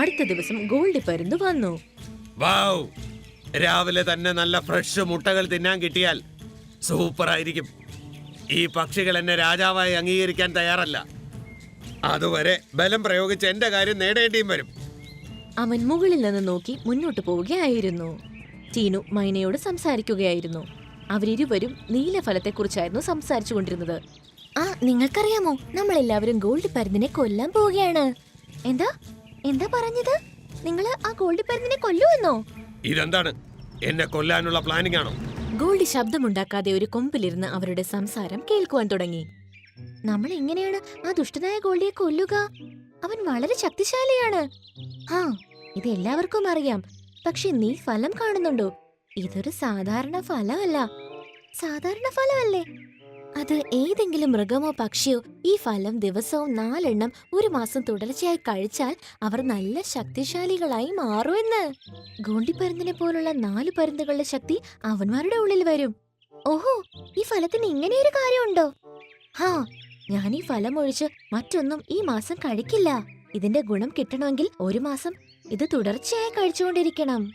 അടുത്ത ദിവസം ഗോൾഡി പരുന്ത് വന്നു. വൗ, രാവിലെ തന്നെ നല്ല ഫ്രഷ് മുട്ടകൾ തിന്നാൻ കിട്ടിയാൽ സൂപ്പർ ആയിരിക്കും. ഈ പക്ഷികൾ എന്നെ രാജാവായി അംഗീകരിക്കാൻ തയ്യാറല്ല. അതുവരെ ബലം പ്രയോഗിച്ച് എന്റെ കാര്യം നേടേണ്ടിയും വരും. അവൻ മുകളിൽ നിന്ന് നോക്കി മുന്നോട്ട് പോവുകയായിരുന്നു. ടീനു മൈനയോട് സംസാരിക്കുകയായിരുന്നു. അവരിരുവരും നീലഫലത്തെക്കുറിച്ചായിരുന്നു സംസാരിച്ചു കൊണ്ടിരുന്നത്. നിങ്ങൾക്കറിയാമോ, നമ്മളെല്ലാവരും ഗോൾഡി പരുന്തിനെ കൊല്ലാൻ പോവുകയാണ്. എന്താ എന്താ പറഞ്ഞത്? നിങ്ങള് ആ ഗോൾഡി പരുന്തിനെ കൊല്ലുവെന്നോ? ഇതെന്താണ്, എന്നെ കൊല്ലാനുള്ള പ്ലാനിംഗ് ആണോ? ഗോൾഡി ശബ്ദമുണ്ടാക്കാതെ ഒരു കൊമ്പിലിരുന്ന് അവരുടെ സംസാരം കേൾക്കുവാൻ തുടങ്ങി. നമ്മൾ എങ്ങനെയാണ് ആ ദുഷ്ടനായ ഗോൾഡിയെ കൊല്ലുക? അവൻ വളരെ ശക്തിശാലിയാണ്. ഇത് എല്ലാവർക്കും അറിയാം. പക്ഷെ നീ ഫലം കാണുന്നുണ്ടോ? ഇതൊരു സാധാരണ ഫലമല്ല. സാധാരണ ഫലമല്ലേ? അത് ഏതെങ്കിലും മൃഗമോ പക്ഷിയോ ഈ ഫലം ദിവസവും 4 എണ്ണം ഒരു മാസം തുടർച്ചയായി കഴിച്ചാൽ അവർ നല്ല ശക്തിശാലികളായി മാറുമെന്ന്. ഗോണ്ടിപ്പരുന്തിനെ പോലുള്ള 4 പരുന്തുകളുടെ ശക്തി അവന്മാരുടെ ഉള്ളിൽ വരും. ഓഹോ, ഈ ഫലത്തിന് ഇങ്ങനെയൊരു കാര്യമുണ്ടോ? ഞാൻ ഈ ഫലം ഒഴിച്ച് മറ്റൊന്നും ഈ മാസം കഴിക്കില്ല. ഇതിന്റെ ഗുണം കിട്ടണമെങ്കിൽ ഒരു മാസം ഇത് തുടർച്ചയായി കഴിച്ചുകൊണ്ടിരിക്കണം.